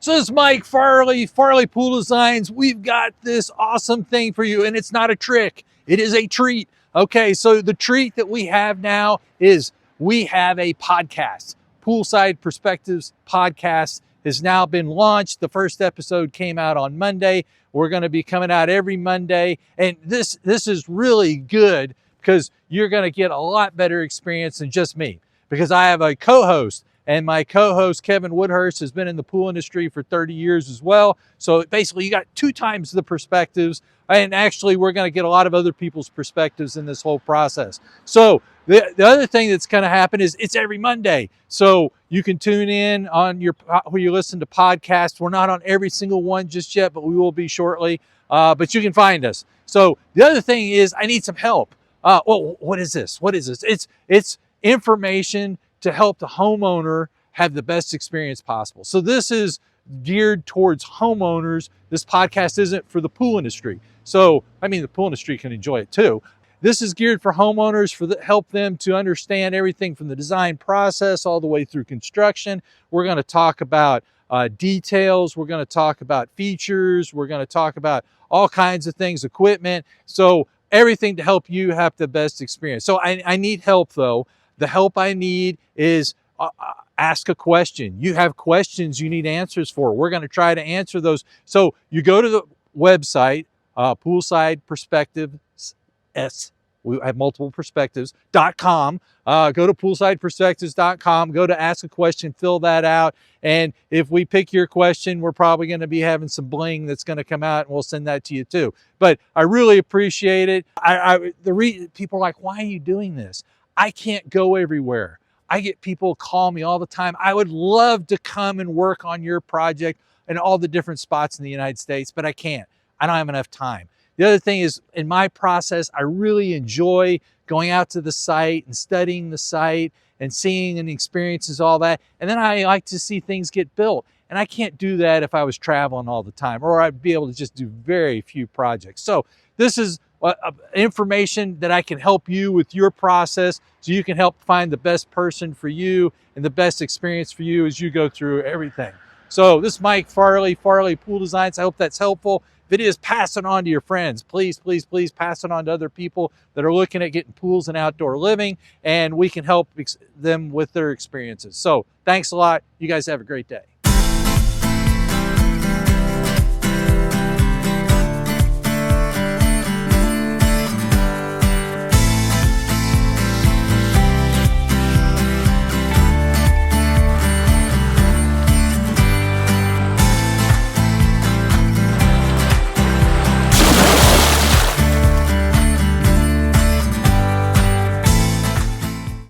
So this is Mike Farley, Farley Pool Designs. We've got this awesome thing for you, and it's not a trick. It is a treat. Okay, so the treat that we have now is we have a podcast. Poolside Perspectives podcast has now been launched. The first episode came out on Monday. We're going to be coming out every Monday, and this is really good because you're going to get a lot better experience than just me, because I have a co-host. And my co-host, Kevin Woodhurst, has been in the pool industry for 30 years as well. So basically, you got 2 times the perspectives. And actually, we're going to get a lot of other people's perspectives in this whole process. So the other thing that's going to happen is it's every Monday. So you can tune in on where you listen to podcasts. We're not on every single one just yet, but we will be shortly. But you can find us. So the other thing is I need some help. Well, what is this? What is this? It's information to help the homeowner have the best experience possible. So this is geared towards homeowners. This podcast isn't for the pool industry. So, I mean, the pool industry can enjoy it too. This is geared for homeowners, help them to understand everything from the design process all the way through construction. We're going to talk about details. We're going to talk about features. We're going to talk about all kinds of things, equipment. So everything to help you have the best experience. So I need help though. The help I need is ask a question. You have questions you need answers for. We're going to try to answer those. So you go to the website, Poolside Perspectives, we have multiple perspectives.com. Go to poolsideperspectives.com, go to ask a question, fill that out. And if we pick your question, we're probably going to be having some bling that's going to come out, and we'll send that to you too. But I really appreciate it. People are like, why are you doing this? I can't go everywhere. I get people call me all the time. I would love to come and work on your project in all the different spots in the United States, but I can't. I don't have enough time. The other thing is, in my process, I really enjoy going out to the site and studying the site and seeing and experiences all that. And then I like to see things get built. And I can't do that if I was traveling all the time, or I'd be able to just do very few projects. So this is information that I can help you with your process, so you can help find the best person for you and the best experience for you as you go through everything. So this is Mike Farley, Farley Pool Designs. I hope that's helpful. If it is, pass it on to your friends. Please, please, please pass it on to other people that are looking at getting pools and outdoor living, and we can help them with their experiences. So thanks a lot. You guys have a great day.